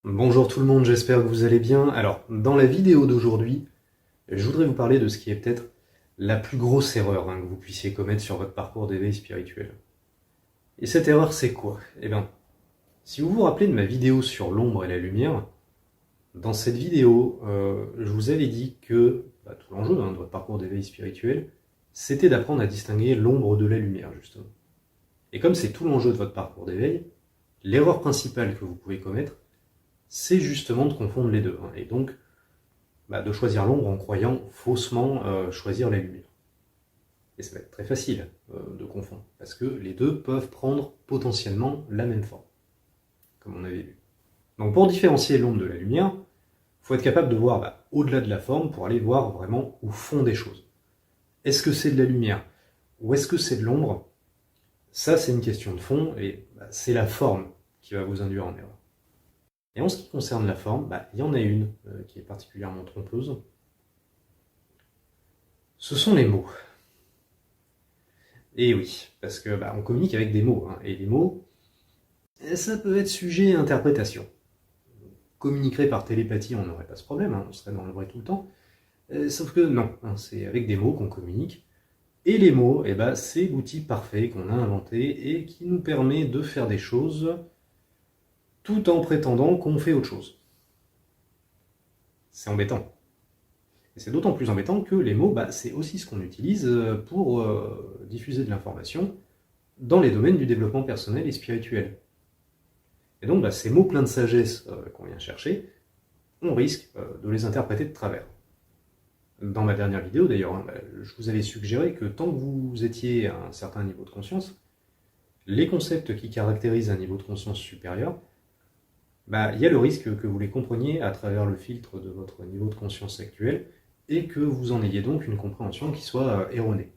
Bonjour tout le monde, j'espère que vous allez bien. Alors, dans la vidéo d'aujourd'hui, je voudrais vous parler de ce qui est peut-être la plus grosse erreur que vous puissiez commettre sur votre parcours d'éveil spirituel. Et cette erreur, c'est quoi? Eh bien, si vous vous rappelez de ma vidéo sur l'ombre et la lumière, dans cette vidéo, je vous avais dit que tout l'enjeu de votre parcours d'éveil spirituel, c'était d'apprendre à distinguer l'ombre de la lumière, justement. Et comme c'est tout l'enjeu de votre parcours d'éveil, l'erreur principale que vous pouvez commettre, c'est justement de confondre les deux. Et donc, de choisir l'ombre en croyant faussement choisir la lumière. Et ça va être très facile de confondre, parce que les deux peuvent prendre potentiellement la même forme, comme on avait vu. Donc pour différencier l'ombre de la lumière, il faut être capable de voir au-delà de la forme pour aller voir vraiment au fond des choses. Est-ce que c'est de la lumière ou est-ce que c'est de l'ombre? Ça, c'est une question de fond, et c'est la forme qui va vous induire en erreur. Et en ce qui concerne la forme, il y en a une qui est particulièrement trompeuse. Ce sont les mots. Et oui, parce que on communique avec des mots, et les mots, ça peut être sujet à interprétation. On communiquerait par télépathie, on n'aurait pas ce problème, on serait dans le vrai tout le temps. Sauf que non, c'est avec des mots qu'on communique. Et les mots, c'est l'outil parfait qu'on a inventé et qui nous permet de faire des choses tout en prétendant qu'on fait autre chose. C'est embêtant. Et c'est d'autant plus embêtant que les mots, c'est aussi ce qu'on utilise pour diffuser de l'information dans les domaines du développement personnel et spirituel. Et donc, ces mots pleins de sagesse qu'on vient chercher, on risque de les interpréter de travers. Dans ma dernière vidéo, d'ailleurs, je vous avais suggéré que tant que vous étiez à un certain niveau de conscience, les concepts qui caractérisent un niveau de conscience supérieur, il y a le risque que vous les compreniez à travers le filtre de votre niveau de conscience actuel et que vous en ayez donc une compréhension qui soit erronée.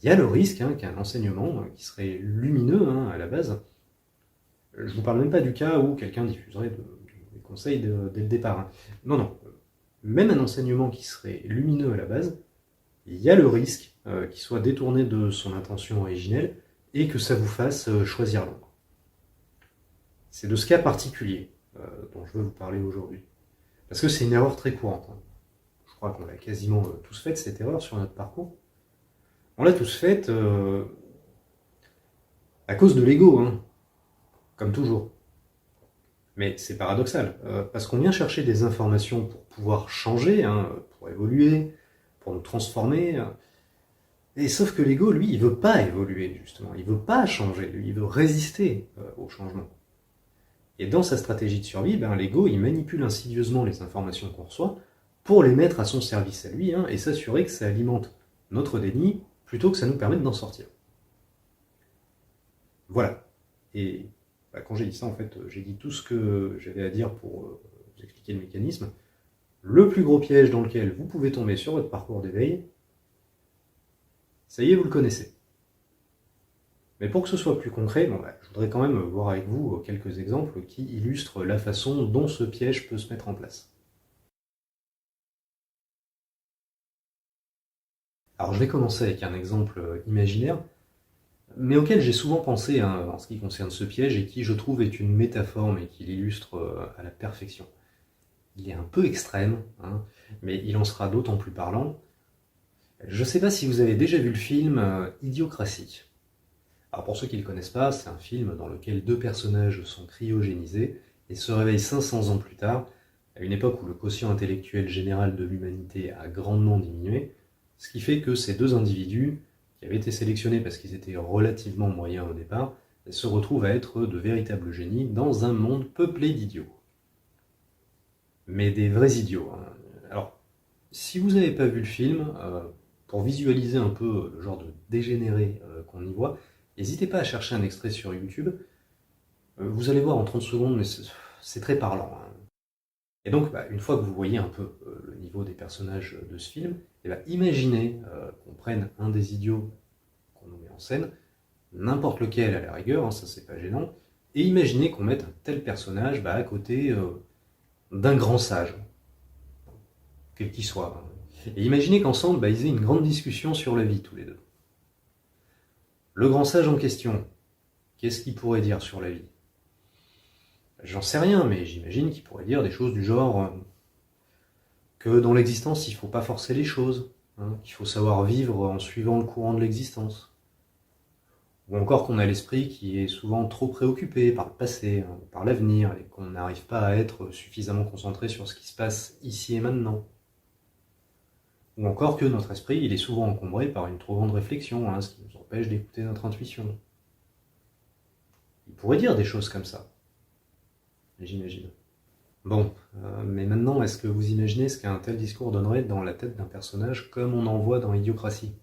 Il y a le risque qu'un enseignement qui serait lumineux à la base, je ne vous parle même pas du cas où quelqu'un diffuserait des conseils dès le départ. Non. Même un enseignement qui serait lumineux à la base, il y a le risque qu'il soit détourné de son intention originelle et que ça vous fasse choisir l'ombre. C'est de ce cas particulier dont je veux vous parler aujourd'hui. Parce que c'est une erreur très courante. Je crois qu'on l'a quasiment tous faite, cette erreur sur notre parcours. On l'a tous faite à cause de l'ego, comme toujours. Mais c'est paradoxal, parce qu'on vient chercher des informations pour pouvoir changer, pour évoluer, pour nous transformer. Et sauf que l'ego, lui, il veut pas évoluer, justement. Il veut pas changer, lui, il veut résister au changement. Et dans sa stratégie de survie, l'ego, il manipule insidieusement les informations qu'on reçoit pour les mettre à son service à lui, et s'assurer que ça alimente notre déni plutôt que ça nous permette d'en sortir. Voilà. Et quand j'ai dit ça, en fait, j'ai dit tout ce que j'avais à dire pour vous expliquer le mécanisme. Le plus gros piège dans lequel vous pouvez tomber sur votre parcours d'éveil, ça y est, vous le connaissez. Mais pour que ce soit plus concret, je voudrais quand même voir avec vous quelques exemples qui illustrent la façon dont ce piège peut se mettre en place. Alors je vais commencer avec un exemple imaginaire, mais auquel j'ai souvent pensé en ce qui concerne ce piège et qui, je trouve, est une métaphore mais qui l'illustre à la perfection. Il est un peu extrême, mais il en sera d'autant plus parlant. Je ne sais pas si vous avez déjà vu le film Idiocratie. Alors pour ceux qui ne le connaissent pas, c'est un film dans lequel deux personnages sont cryogénisés et se réveillent 500 ans plus tard, à une époque où le quotient intellectuel général de l'humanité a grandement diminué, ce qui fait que ces deux individus, qui avaient été sélectionnés parce qu'ils étaient relativement moyens au départ, se retrouvent à être de véritables génies dans un monde peuplé d'idiots. Mais des vrais idiots. Alors, si vous n'avez pas vu le film, pour visualiser un peu le genre de dégénéré qu'on y voit, n'hésitez pas à chercher un extrait sur YouTube. Vous allez voir en 30 secondes, mais c'est très parlant. Et donc, une fois que vous voyez un peu le niveau des personnages de ce film, imaginez qu'on prenne un des idiots qu'on nous met en scène, n'importe lequel à la rigueur, ça c'est pas gênant, et imaginez qu'on mette un tel personnage à côté d'un grand sage, quel qu'il soit. Et imaginez qu'ensemble, ils aient une grande discussion sur la vie, tous les deux. Le grand sage en question, qu'est-ce qu'il pourrait dire sur la vie? J'en sais rien, mais j'imagine qu'il pourrait dire des choses du genre que dans l'existence, il ne faut pas forcer les choses, hein, qu'il faut savoir vivre en suivant le courant de l'existence. Ou encore qu'on a l'esprit qui est souvent trop préoccupé par le passé, hein, par l'avenir, et qu'on n'arrive pas à être suffisamment concentré sur ce qui se passe ici et maintenant. Ou encore que notre esprit, il est souvent encombré par une trop grande réflexion, hein, ce qui nous empêche d'écouter notre intuition. Il pourrait dire des choses comme ça, j'imagine. Bon, mais maintenant, est-ce que vous imaginez ce qu'un tel discours donnerait dans la tête d'un personnage comme on en voit dans Idiocratie?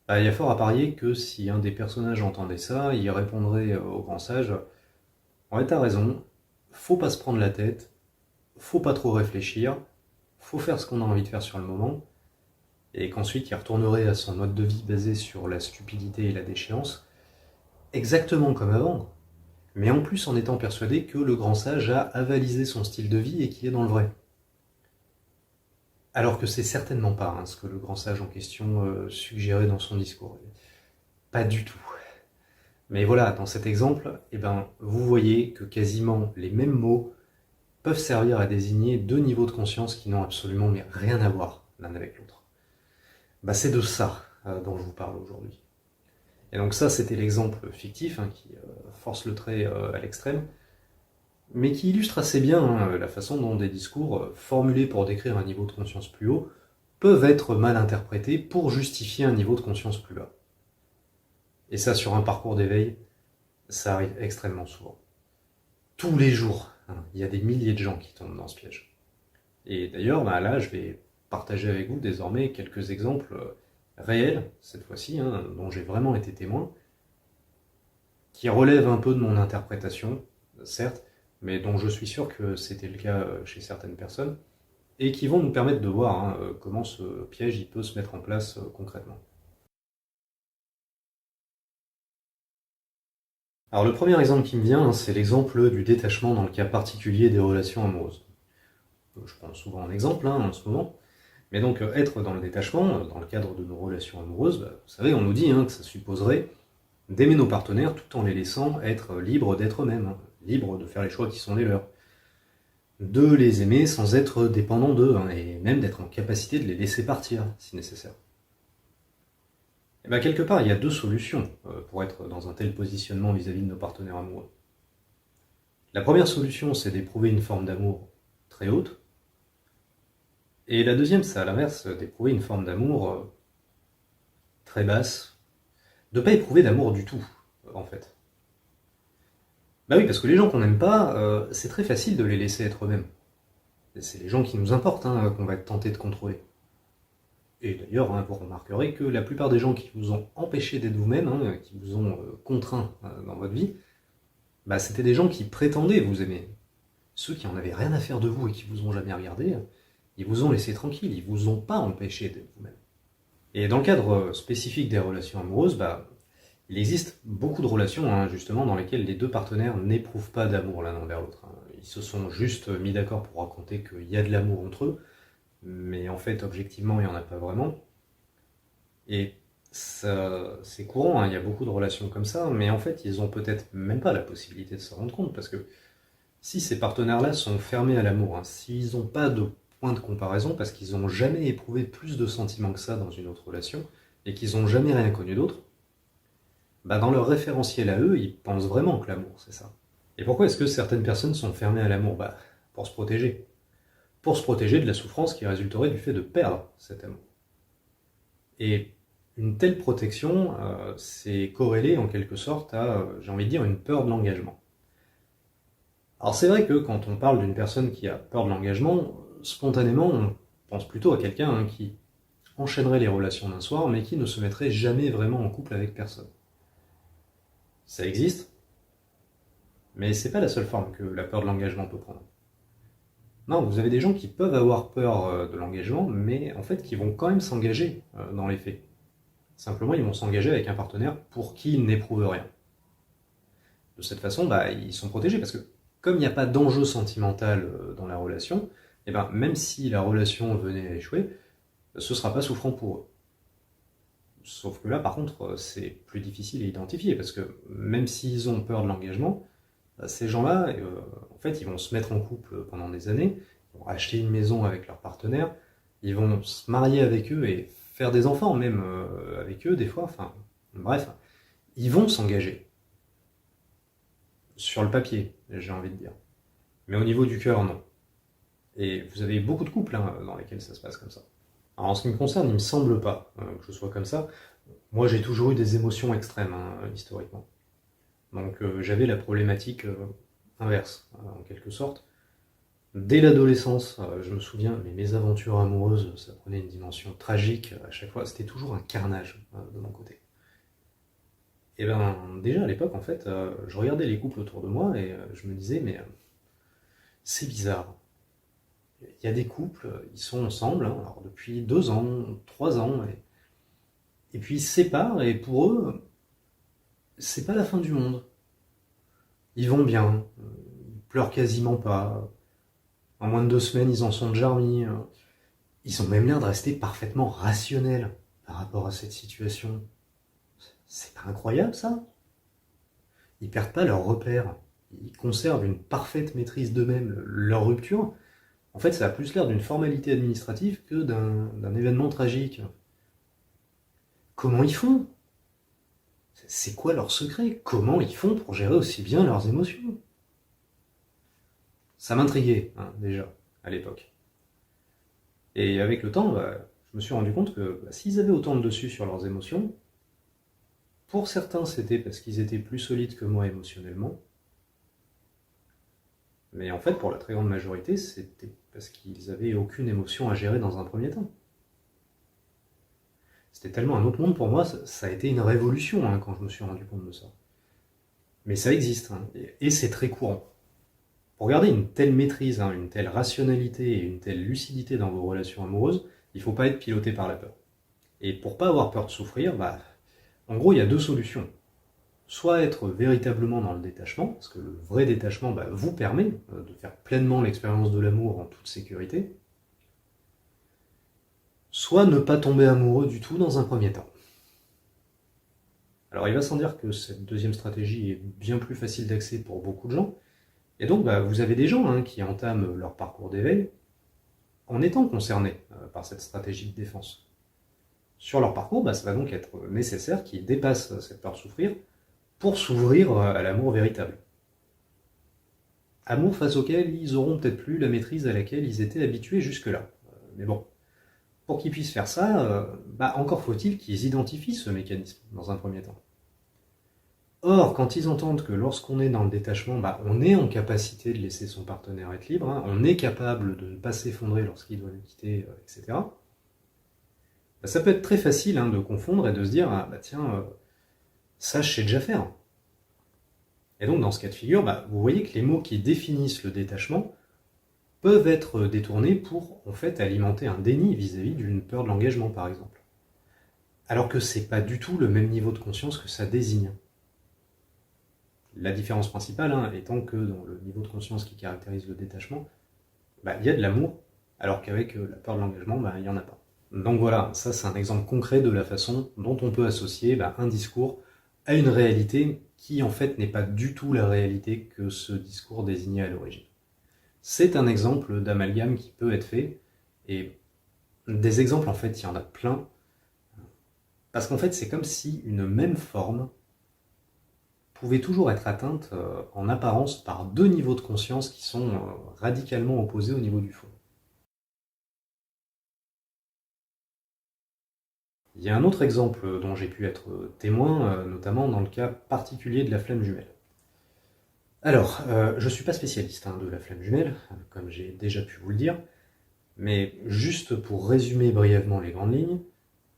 Il y a fort à parier que si un des personnages entendait ça, il répondrait au grand sage: ouais, t'as raison, faut pas se prendre la tête, faut pas trop réfléchir, faut faire ce qu'on a envie de faire sur le moment, et qu'ensuite il retournerait à son mode de vie basé sur la stupidité et la déchéance, exactement comme avant, mais en plus en étant persuadé que le grand sage a avalisé son style de vie et qu'il est dans le vrai. Alors que c'est certainement pas ce que le grand sage en question suggérait dans son discours. Pas du tout. Mais voilà, dans cet exemple, vous voyez que quasiment les mêmes mots peuvent servir à désigner deux niveaux de conscience qui n'ont absolument rien à voir l'un avec l'autre. C'est de ça dont je vous parle aujourd'hui. Et donc ça, c'était l'exemple fictif qui force le trait à l'extrême, mais qui illustre assez bien la façon dont des discours formulés pour décrire un niveau de conscience plus haut peuvent être mal interprétés pour justifier un niveau de conscience plus bas. Et ça, sur un parcours d'éveil, ça arrive extrêmement souvent. Tous les jours, il y a des milliers de gens qui tombent dans ce piège. Et d'ailleurs, là, je vais partager avec vous désormais quelques exemples réels, cette fois-ci, dont j'ai vraiment été témoin, qui relèvent un peu de mon interprétation, certes, mais dont je suis sûr que c'était le cas chez certaines personnes, et qui vont nous permettre de voir comment ce piège il peut se mettre en place concrètement. Alors le premier exemple qui me vient, c'est l'exemple du détachement dans le cas particulier des relations amoureuses. Je prends souvent un exemple en ce moment, mais donc être dans le détachement, dans le cadre de nos relations amoureuses, vous savez, on nous dit que ça supposerait d'aimer nos partenaires tout en les laissant être libres d'être eux-mêmes, libres de faire les choix qui sont les leurs. De les aimer sans être dépendant d'eux, et même d'être en capacité de les laisser partir, si nécessaire. Et quelque part, il y a deux solutions pour être dans un tel positionnement vis-à-vis de nos partenaires amoureux. La première solution, c'est d'éprouver une forme d'amour très haute, et la deuxième, c'est à l'inverse, d'éprouver une forme d'amour très basse, de ne pas éprouver d'amour du tout, en fait. Oui, parce que les gens qu'on n'aime pas, c'est très facile de les laisser être eux-mêmes. C'est les gens qui nous importent qu'on va être tenté de contrôler. Et d'ailleurs, vous remarquerez que la plupart des gens qui vous ont empêché d'être vous-même, qui vous ont contraint dans votre vie, c'était des gens qui prétendaient vous aimer. Ceux qui en avaient rien à faire de vous et qui vous ont jamais regardé, ils vous ont laissé tranquille, ils vous ont pas empêché d'être vous-même. Et dans le cadre spécifique des relations amoureuses, il existe beaucoup de relations justement dans lesquelles les deux partenaires n'éprouvent pas d'amour l'un envers l'autre. Ils se sont juste mis d'accord pour raconter qu'il y a de l'amour entre eux, mais en fait, objectivement, il n'y en a pas vraiment. Et ça, c'est courant, il y a beaucoup de relations comme ça, mais en fait, ils ont peut-être même pas la possibilité de se rendre compte, parce que si ces partenaires-là sont fermés à l'amour, s'ils n'ont pas de point de comparaison, parce qu'ils n'ont jamais éprouvé plus de sentiments que ça dans une autre relation, et qu'ils n'ont jamais rien connu d'autre, dans leur référentiel à eux, ils pensent vraiment que l'amour, c'est ça. Et pourquoi est-ce que certaines personnes sont fermées à l'amour? Pour se protéger. Pour se protéger de la souffrance qui résulterait du fait de perdre cet amour. Et une telle protection, c'est corrélé en quelque sorte à, j'ai envie de dire, une peur de l'engagement. Alors c'est vrai que quand on parle d'une personne qui a peur de l'engagement, spontanément, on pense plutôt à quelqu'un qui enchaînerait les relations d'un soir, mais qui ne se mettrait jamais vraiment en couple avec personne. Ça existe, mais c'est pas la seule forme que la peur de l'engagement peut prendre. Non, vous avez des gens qui peuvent avoir peur de l'engagement, mais en fait qui vont quand même s'engager dans les faits. Simplement, ils vont s'engager avec un partenaire pour qui ils n'éprouvent rien. De cette façon, ils sont protégés, parce que comme il n'y a pas d'enjeu sentimental dans la relation, même si la relation venait à échouer, ce ne sera pas souffrant pour eux. Sauf que là, par contre, c'est plus difficile à identifier, parce que même s'ils ont peur de l'engagement, Ces gens-là, en fait, ils vont se mettre en couple pendant des années, ils vont acheter une maison avec leur partenaire, ils vont se marier avec eux et faire des enfants même avec eux des fois, enfin bref, ils vont s'engager. Sur le papier, j'ai envie de dire. Mais au niveau du cœur, non. Et vous avez beaucoup de couples hein, dans lesquels ça se passe comme ça. Alors en ce qui me concerne, il me semble pas que ce soit comme ça. Moi j'ai toujours eu des émotions extrêmes, hein, historiquement. Donc j'avais la problématique inverse, en quelque sorte. Dès l'adolescence, je me souviens, mais mes aventures amoureuses, ça prenait une dimension tragique à chaque fois. C'était toujours un carnage de mon côté. Et ben déjà à l'époque, en fait, je regardais les couples autour de moi et je me disais, mais c'est bizarre. Il y a des couples, ils sont ensemble, hein, alors depuis 2 ans, 3 ans, et puis ils se séparent, et pour eux, c'est pas la fin du monde. Ils vont bien, ils pleurent quasiment pas. En moins de 2 semaines, ils en sont déjà remis. Ils ont même l'air de rester parfaitement rationnels par rapport à cette situation. C'est pas incroyable ça? Ils perdent pas leurs repères. Ils conservent une parfaite maîtrise d'eux-mêmes. Leur rupture, en fait, ça a plus l'air d'une formalité administrative que d'un événement tragique. Comment ils font? C'est quoi leur secret? Comment ils font pour gérer aussi bien leurs émotions? Ça m'intriguait, hein, déjà, à l'époque. Et avec le temps, je me suis rendu compte que s'ils avaient autant de dessus sur leurs émotions, pour certains c'était parce qu'ils étaient plus solides que moi émotionnellement, mais en fait pour la très grande majorité c'était parce qu'ils avaient aucune émotion à gérer dans un premier temps. C'était tellement un autre monde pour moi, ça a été une révolution hein, quand je me suis rendu compte de ça. Mais ça existe, hein, et c'est très courant. Pour garder une telle maîtrise, hein, une telle rationalité et une telle lucidité dans vos relations amoureuses, il ne faut pas être piloté par la peur. Et pour pas avoir peur de souffrir, en gros, il y a 2 solutions. Soit être véritablement dans le détachement, parce que le vrai détachement vous permet de faire pleinement l'expérience de l'amour en toute sécurité, soit ne pas tomber amoureux du tout dans un premier temps. Alors il va sans dire que cette deuxième stratégie est bien plus facile d'accès pour beaucoup de gens, et donc vous avez des gens hein, qui entament leur parcours d'éveil en étant concernés par cette stratégie de défense. Sur leur parcours, ça va donc être nécessaire qu'ils dépassent cette peur de souffrir pour s'ouvrir à l'amour véritable. Amour face auquel ils auront peut-être plus la maîtrise à laquelle ils étaient habitués jusque-là. Mais bon, pour qu'ils puissent faire ça, encore faut-il qu'ils identifient ce mécanisme dans un premier temps. Or, quand ils entendent que lorsqu'on est dans le détachement, on est en capacité de laisser son partenaire être libre, hein, on est capable de ne pas s'effondrer lorsqu'il doit nous quitter, etc., ça peut être très facile hein, de confondre et de se dire tiens, ça je sais déjà faire. Et donc dans ce cas de figure, vous voyez que les mots qui définissent le détachement peuvent être détournés pour en fait alimenter un déni vis-à-vis d'une peur de l'engagement par exemple. Alors que c'est pas du tout le même niveau de conscience que ça désigne. La différence principale hein, étant que dans le niveau de conscience qui caractérise le détachement, il y a de l'amour, alors qu'avec la peur de l'engagement, il n'y en a pas. Donc voilà, ça c'est un exemple concret de la façon dont on peut associer un discours à une réalité qui en fait n'est pas du tout la réalité que ce discours désignait à l'origine. C'est un exemple d'amalgame qui peut être fait, et des exemples en fait il y en a plein, parce qu'en fait c'est comme si une même forme pouvait toujours être atteinte en apparence par 2 niveaux de conscience qui sont radicalement opposés au niveau du fond. Il y a un autre exemple dont j'ai pu être témoin, notamment dans le cas particulier de la flamme jumelle. Alors, je ne suis pas spécialiste de la flamme jumelle, comme j'ai déjà pu vous le dire, mais juste pour résumer brièvement les grandes lignes,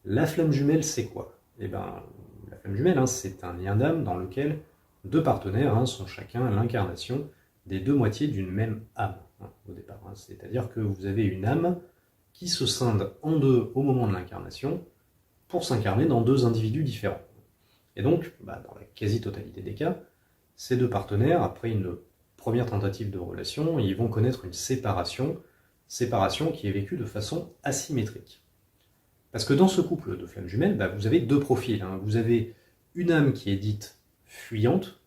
la flamme jumelle c'est quoi? La flamme jumelle c'est un lien d'âme dans lequel 2 partenaires sont chacun l'incarnation des 2 moitiés d'une même âme au départ. C'est-à-dire que vous avez une âme qui se scinde en 2 au moment de l'incarnation, pour s'incarner dans 2 individus différents. Et donc, dans la quasi-totalité des cas, ces 2 partenaires, après une première tentative de relation, ils vont connaître une séparation qui est vécue de façon asymétrique. Parce que dans ce couple de flammes jumelles, vous avez 2 profils. Vous avez une âme qui est dite fuyante,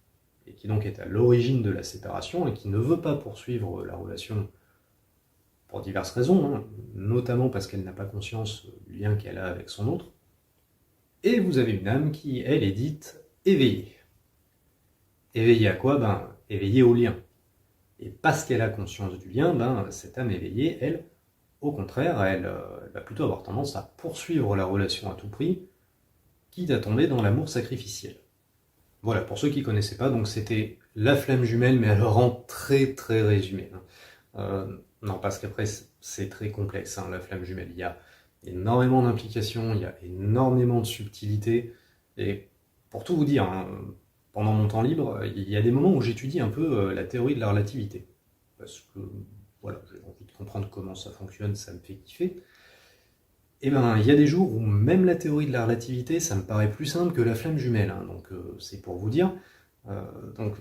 et qui donc est à l'origine de la séparation et qui ne veut pas poursuivre la relation pour diverses raisons, hein, notamment parce qu'elle n'a pas conscience du lien qu'elle a avec son autre. Et vous avez une âme qui, elle, est dite éveillée. Éveillée à quoi? Éveillée au lien. Et parce qu'elle a conscience du lien, cette âme éveillée, elle, au contraire, elle va plutôt avoir tendance à poursuivre la relation à tout prix, quitte à tomber dans l'amour sacrificiel. Voilà, pour ceux qui ne connaissaient pas, donc c'était la flamme jumelle, mais alors en très très résumé. Non, parce qu'après c'est très complexe, la flamme jumelle. Il y a énormément d'implications, il y a énormément de subtilités, et pour tout vous dire, pendant mon temps libre, il y a des moments où j'étudie un peu la théorie de la relativité. Parce que, voilà, j'ai envie de comprendre comment ça fonctionne, ça me fait kiffer. Et il y a des jours où même la théorie de la relativité, ça me paraît plus simple que la flamme jumelle. Donc c'est pour vous dire. Donc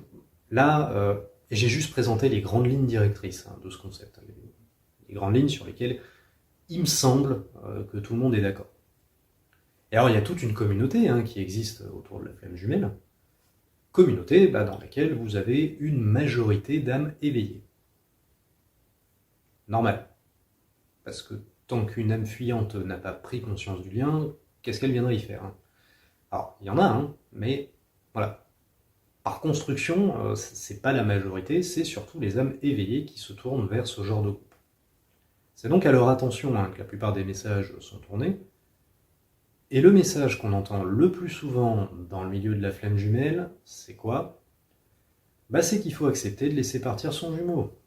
là, j'ai juste présenté les grandes lignes directrices de ce concept. Les grandes lignes sur lesquelles il me semble que tout le monde est d'accord. Et alors il y a toute une communauté qui existe autour de la flamme jumelle. Communauté dans laquelle vous avez une majorité d'âmes éveillées. Normal. Parce que tant qu'une âme fuyante n'a pas pris conscience du lien, qu'est-ce qu'elle viendrait y faire? Alors, il y en a, mais voilà. Par construction, c'est pas la majorité, c'est surtout les âmes éveillées qui se tournent vers ce genre de groupe. C'est donc à leur attention que la plupart des messages sont tournés. Et le message qu'on entend le plus souvent dans le milieu de la flamme jumelle, c'est quoi? C'est qu'il faut accepter de laisser partir son jumeau.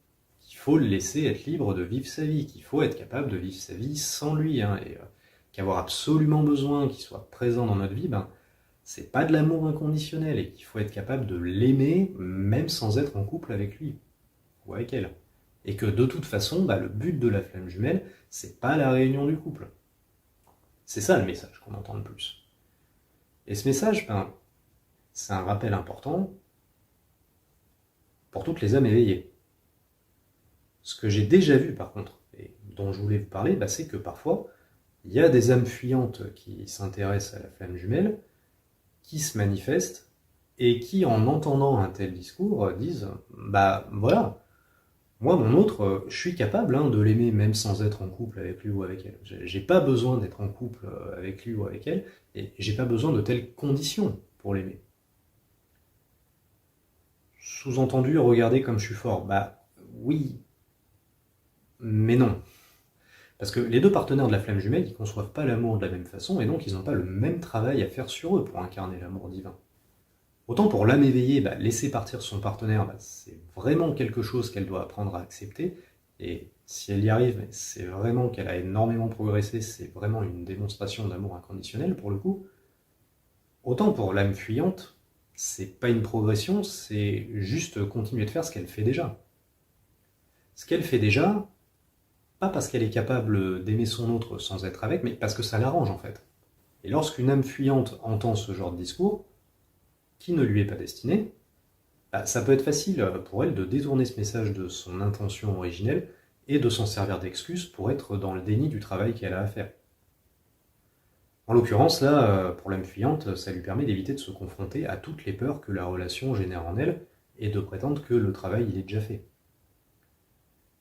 Qu'il faut le laisser être libre de vivre sa vie, qu'il faut être capable de vivre sa vie sans lui, et qu'avoir absolument besoin qu'il soit présent dans notre vie, c'est pas de l'amour inconditionnel, et qu'il faut être capable de l'aimer même sans être en couple avec lui ou avec elle. Et que de toute façon, le but de la flamme jumelle, c'est pas la réunion du couple. C'est ça le message qu'on entend le plus. Et ce message, c'est un rappel important pour toutes les âmes éveillées. Ce que j'ai déjà vu par contre, et dont je voulais vous parler, c'est que parfois, il y a des âmes fuyantes qui s'intéressent à la flamme jumelle, qui se manifestent, et qui, en entendant un tel discours, disent voilà, moi mon autre, je suis capable de l'aimer même sans être en couple avec lui ou avec elle. J'ai pas besoin d'être en couple avec lui ou avec elle, et j'ai pas besoin de telles conditions pour l'aimer. Sous-entendu, regardez comme je suis fort. Oui, mais non. Parce que les deux partenaires de la flamme jumelle, ils conçoivent pas l'amour de la même façon, et donc ils n'ont pas le même travail à faire sur eux pour incarner l'amour divin. Autant pour l'âme éveillée, laisser partir son partenaire, c'est vraiment quelque chose qu'elle doit apprendre à accepter, et si elle y arrive, c'est vraiment qu'elle a énormément progressé, c'est vraiment une démonstration d'amour inconditionnel pour le coup. Autant pour l'âme fuyante, c'est pas une progression, c'est juste continuer de faire ce qu'elle fait déjà. Ce qu'elle fait déjà, pas parce qu'elle est capable d'aimer son autre sans être avec, mais parce que ça l'arrange en fait. Et lorsqu'une âme fuyante entend ce genre de discours, qui ne lui est pas destiné, ça peut être facile pour elle de détourner ce message de son intention originelle et de s'en servir d'excuse pour être dans le déni du travail qu'elle a à faire. En l'occurrence, là, pour l'âme fuyante, ça lui permet d'éviter de se confronter à toutes les peurs que la relation génère en elle et de prétendre que le travail il est déjà fait.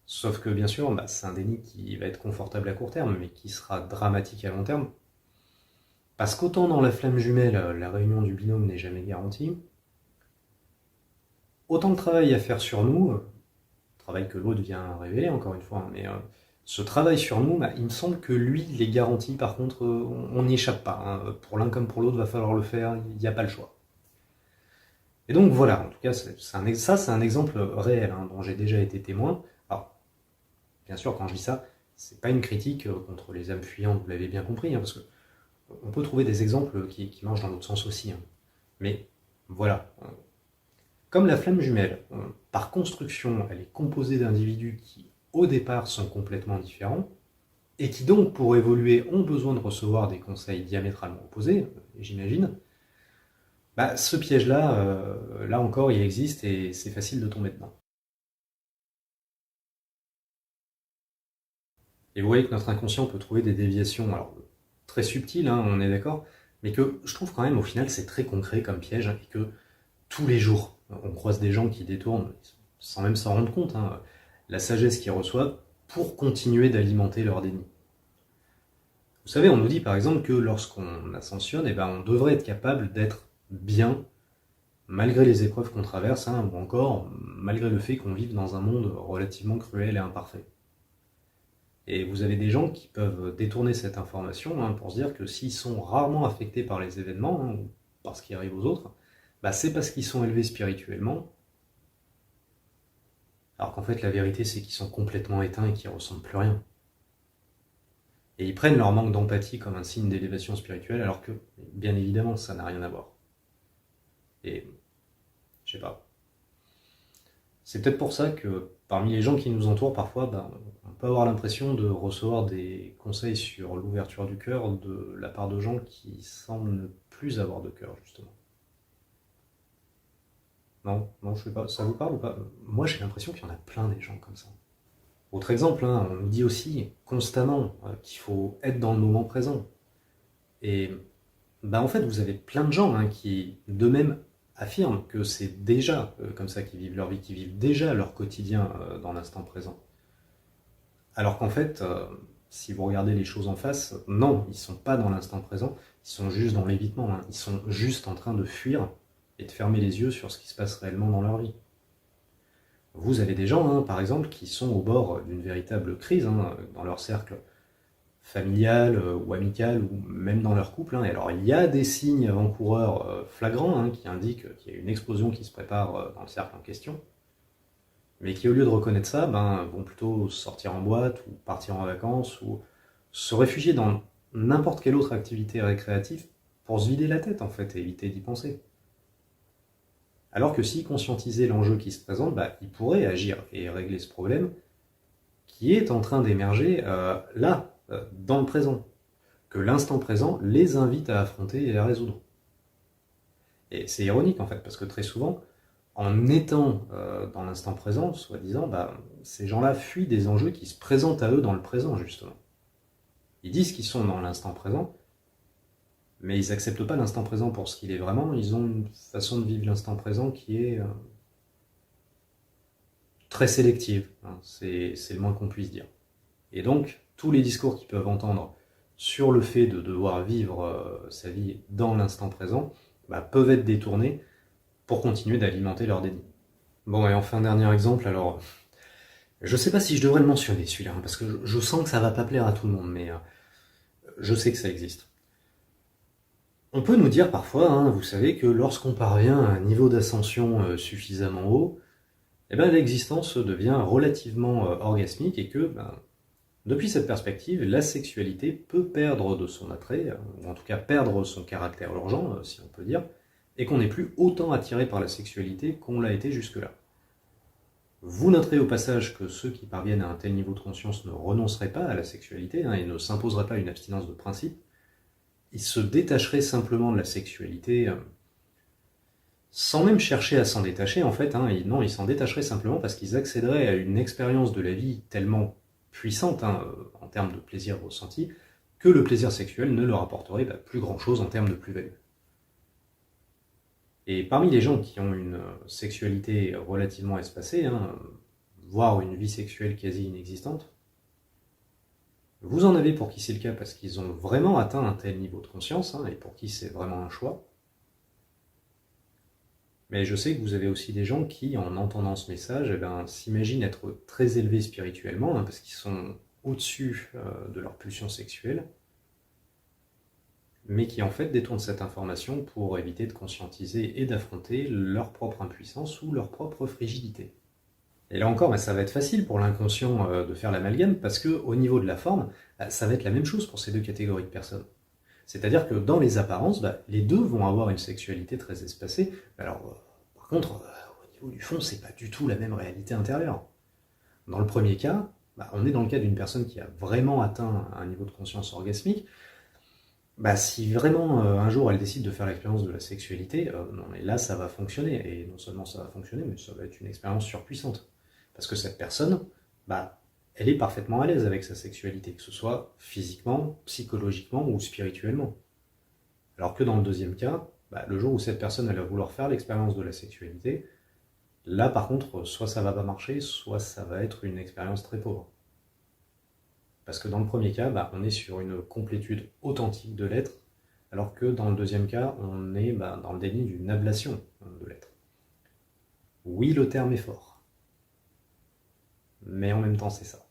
Sauf que bien sûr, c'est un déni qui va être confortable à court terme, mais qui sera dramatique à long terme. Parce qu'autant dans la flamme jumelle, la réunion du binôme n'est jamais garantie, autant de travail à faire sur nous, travail que l'autre vient révéler encore une fois, mais ce travail sur nous, il me semble que lui, il est garanti, par contre, on n'y échappe pas. Pour l'un comme pour l'autre, va falloir le faire, il n'y a pas le choix. Et donc voilà, en tout cas, c'est un exemple réel dont j'ai déjà été témoin. Alors, bien sûr, quand je dis ça, c'est pas une critique contre les âmes fuyantes, vous l'avez bien compris, parce que on peut trouver des exemples qui marchent dans l'autre sens aussi. Mais voilà. Comme la flamme jumelle, par construction, elle est composée d'individus qui, au départ, sont complètement différents, et qui donc, pour évoluer, ont besoin de recevoir des conseils diamétralement opposés, j'imagine, ce piège-là, là encore, il existe et c'est facile de tomber dedans. Et vous voyez que notre inconscient peut trouver des déviations, alors très subtiles, on est d'accord, mais que je trouve quand même au final c'est très concret comme piège, et que tous les jours, On croise des gens qui détournent, sans même s'en rendre compte, hein, la sagesse qu'ils reçoivent pour continuer d'alimenter leur déni. Vous savez, on nous dit par exemple que lorsqu'on ascensionne, on devrait être capable d'être bien malgré les épreuves qu'on traverse, hein, ou encore malgré le fait qu'on vive dans un monde relativement cruel et imparfait. Et vous avez des gens qui peuvent détourner cette information, hein, pour se dire que s'ils sont rarement affectés par les événements, hein, ou par ce qui arrive aux autres, c'est parce qu'ils sont élevés spirituellement, alors qu'en fait la vérité c'est qu'ils sont complètement éteints et qu'ils ne ressentent plus rien. Et ils prennent leur manque d'empathie comme un signe d'élévation spirituelle, alors que, bien évidemment, ça n'a rien à voir. Et, je sais pas. C'est peut-être pour ça que, parmi les gens qui nous entourent, parfois, on peut avoir l'impression de recevoir des conseils sur l'ouverture du cœur de la part de gens qui semblent ne plus avoir de cœur, justement. Non, je sais pas, ça vous parle ou pas? Moi, j'ai l'impression qu'il y en a plein des gens comme ça. Autre exemple, hein, on nous dit aussi constamment qu'il faut être dans le moment présent. Et en fait, vous avez plein de gens, hein, qui d'eux-mêmes affirment que c'est déjà comme ça qu'ils vivent leur vie, qu'ils vivent déjà leur quotidien dans l'instant présent. Alors qu'en fait, si vous regardez les choses en face, non, ils ne sont pas dans l'instant présent, ils sont juste dans l'évitement, hein, ils sont juste en train de fuir et de fermer les yeux sur ce qui se passe réellement dans leur vie. Vous avez des gens, hein, par exemple, qui sont au bord d'une véritable crise, hein, dans leur cercle familial ou amical, ou même dans leur couple. Hein. Et alors, il y a des signes avant-coureurs flagrants, hein, qui indiquent qu'il y a une explosion qui se prépare dans le cercle en question, mais qui, au lieu de reconnaître ça, vont plutôt sortir en boîte, ou partir en vacances, ou se réfugier dans n'importe quelle autre activité récréative pour se vider la tête, en fait, et éviter d'y penser. Alors que s'ils conscientisaient l'enjeu qui se présente, ils pourraient agir et régler ce problème qui est en train d'émerger là, dans le présent. Que l'instant présent les invite à affronter et à résoudre. Et c'est ironique en fait, parce que très souvent, en étant dans l'instant présent, soi-disant, ces gens-là fuient des enjeux qui se présentent à eux dans le présent, justement. Ils disent qu'ils sont dans l'instant présent, mais ils n'acceptent pas l'instant présent pour ce qu'il est vraiment. Ils ont une façon de vivre l'instant présent qui est très sélective, hein, c'est le moins qu'on puisse dire. Et donc, tous les discours qu'ils peuvent entendre sur le fait de devoir vivre sa vie dans l'instant présent peuvent être détournés pour continuer d'alimenter leur déni. Bon, et enfin, dernier exemple, alors, je sais pas si je devrais le mentionner celui-là, hein, parce que je sens que ça va pas plaire à tout le monde, mais je sais que ça existe. On peut nous dire parfois, hein, vous savez, que lorsqu'on parvient à un niveau d'ascension suffisamment haut, l'existence devient relativement orgasmique et que, depuis cette perspective, la sexualité peut perdre de son attrait, ou en tout cas perdre son caractère urgent, si on peut dire, et qu'on n'est plus autant attiré par la sexualité qu'on l'a été jusque-là. Vous noterez au passage que ceux qui parviennent à un tel niveau de conscience ne renonceraient pas à la sexualité, hein, et ne s'imposeraient pas une abstinence de principe. Ils se détacheraient simplement de la sexualité sans même chercher à s'en détacher, en fait. Hein, ils s'en détacheraient simplement parce qu'ils accéderaient à une expérience de la vie tellement puissante, hein, en termes de plaisir ressenti, que le plaisir sexuel ne leur apporterait plus grand-chose en termes de plus-value. Et parmi les gens qui ont une sexualité relativement espacée, hein, voire une vie sexuelle quasi inexistante, vous en avez pour qui c'est le cas parce qu'ils ont vraiment atteint un tel niveau de conscience, hein, et pour qui c'est vraiment un choix. Mais je sais que vous avez aussi des gens qui, en entendant ce message, s'imaginent être très élevés spirituellement, hein, parce qu'ils sont au-dessus de leur pulsion sexuelle, mais qui en fait détournent cette information pour éviter de conscientiser et d'affronter leur propre impuissance ou leur propre frigidité. Et là encore, ça va être facile pour l'inconscient de faire l'amalgame, parce qu'au niveau de la forme, ça va être la même chose pour ces deux catégories de personnes. C'est-à-dire que dans les apparences, les deux vont avoir une sexualité très espacée. Alors, par contre, au niveau du fond, c'est pas du tout la même réalité intérieure. Dans le premier cas, on est dans le cas d'une personne qui a vraiment atteint un niveau de conscience orgasmique. Si vraiment un jour elle décide de faire l'expérience de la sexualité, non mais là ça va fonctionner. Et non seulement ça va fonctionner, mais ça va être une expérience surpuissante. Parce que cette personne, elle est parfaitement à l'aise avec sa sexualité, que ce soit physiquement, psychologiquement ou spirituellement. Alors que dans le deuxième cas, le jour où cette personne elle va vouloir faire l'expérience de la sexualité, Là, par contre, soit ça va pas marcher, soit ça va être une expérience très pauvre. Parce que dans le premier cas, on est sur une complétude authentique de l'être, alors que dans le deuxième cas, on est dans le déni d'une ablation de l'être. Oui, le terme est fort, mais en même temps, c'est ça.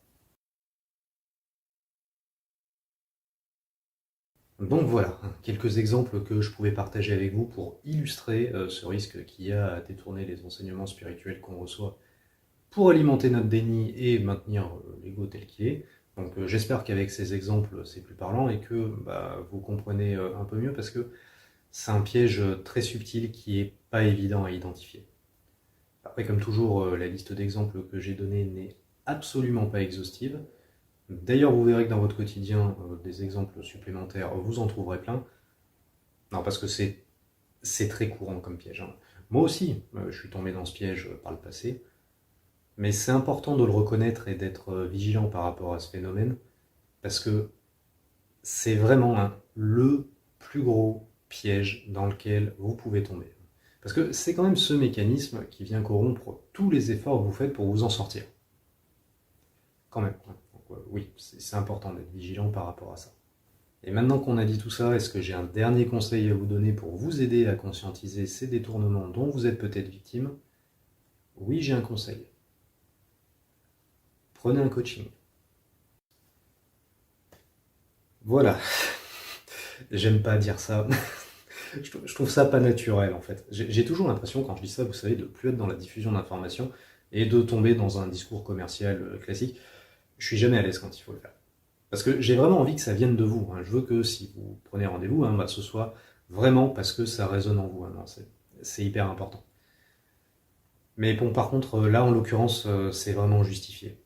Donc voilà, quelques exemples que je pouvais partager avec vous pour illustrer ce risque qu'il y a à détourner les enseignements spirituels qu'on reçoit pour alimenter notre déni et maintenir l'ego tel qu'il est. Donc j'espère qu'avec ces exemples, c'est plus parlant et que vous comprenez un peu mieux parce que c'est un piège très subtil qui est pas évident à identifier. Après, comme toujours, la liste d'exemples que j'ai donnée n'est absolument pas exhaustive. D'ailleurs, vous verrez que dans votre quotidien, des exemples supplémentaires, vous en trouverez plein. Non, parce que c'est très courant comme piège, hein. Moi aussi, je suis tombé dans ce piège par le passé. Mais c'est important de le reconnaître et d'être vigilant par rapport à ce phénomène, parce que c'est vraiment le plus gros piège dans lequel vous pouvez tomber. Parce que c'est quand même ce mécanisme qui vient corrompre tous les efforts que vous faites pour vous en sortir. Quand même. Donc, oui, c'est important d'être vigilant par rapport à ça. Et maintenant qu'on a dit tout ça, est-ce que j'ai un dernier conseil à vous donner pour vous aider à conscientiser ces détournements dont vous êtes peut-être victime? Oui, j'ai un conseil. Prenez un coaching. Voilà. J'aime pas dire ça. Je trouve ça pas naturel en fait. J'ai toujours l'impression quand je dis ça, vous savez, de plus être dans la diffusion d'informations et de tomber dans un discours commercial classique. Je suis jamais à l'aise quand il faut le faire. Parce que j'ai vraiment envie que ça vienne de vous, hein. Je veux que si vous prenez rendez-vous, ce soit vraiment parce que ça résonne en vous, hein. C'est hyper important. Mais bon, par contre, là en l'occurrence, c'est vraiment justifié.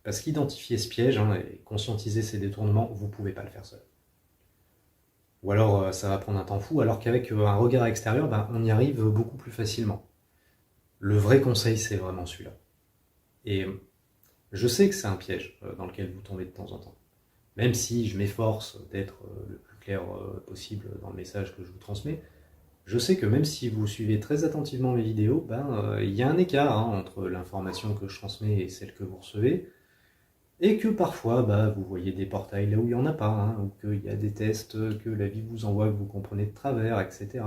Parce qu'identifier ce piège et conscientiser ces détournements, vous pouvez pas le faire seul. Ou alors ça va prendre un temps fou, alors qu'avec un regard extérieur, on y arrive beaucoup plus facilement. Le vrai conseil, c'est vraiment celui-là. Et je sais que c'est un piège dans lequel vous tombez de temps en temps. Même si je m'efforce d'être le plus clair possible dans le message que je vous transmets, je sais que même si vous suivez très attentivement mes vidéos, il y a un écart entre l'information que je transmets et celle que vous recevez. Et que parfois, vous voyez des portails là où il n'y en a pas, ou qu'il y a des tests que la vie vous envoie, que vous comprenez de travers, etc.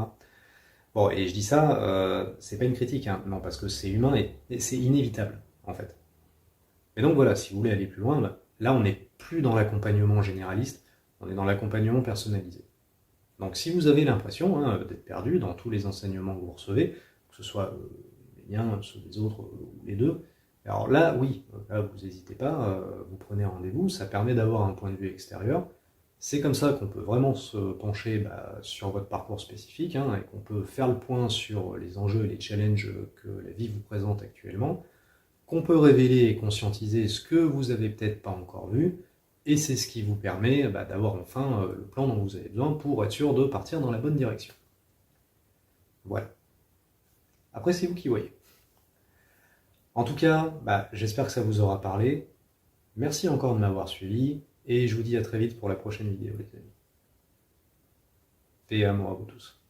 Bon, et je dis ça, c'est pas une critique, non, parce que c'est humain et c'est inévitable, en fait. Et donc voilà, si vous voulez aller plus loin, là on n'est plus dans l'accompagnement généraliste, on est dans l'accompagnement personnalisé. Donc si vous avez l'impression d'être perdu dans tous les enseignements que vous recevez, que ce soit les miens, ceux des autres, ou les deux, alors là, oui, là, vous n'hésitez pas, vous prenez rendez-vous, ça permet d'avoir un point de vue extérieur. C'est comme ça qu'on peut vraiment se pencher sur votre parcours spécifique et qu'on peut faire le point sur les enjeux et les challenges que la vie vous présente actuellement, qu'on peut révéler et conscientiser ce que vous avez peut-être pas encore vu, et c'est ce qui vous permet d'avoir enfin le plan dont vous avez besoin pour être sûr de partir dans la bonne direction. Voilà. Après, c'est vous qui voyez. En tout cas, j'espère que ça vous aura parlé. Merci encore de m'avoir suivi, et je vous dis à très vite pour la prochaine vidéo, les amis. Et à moi, à vous tous.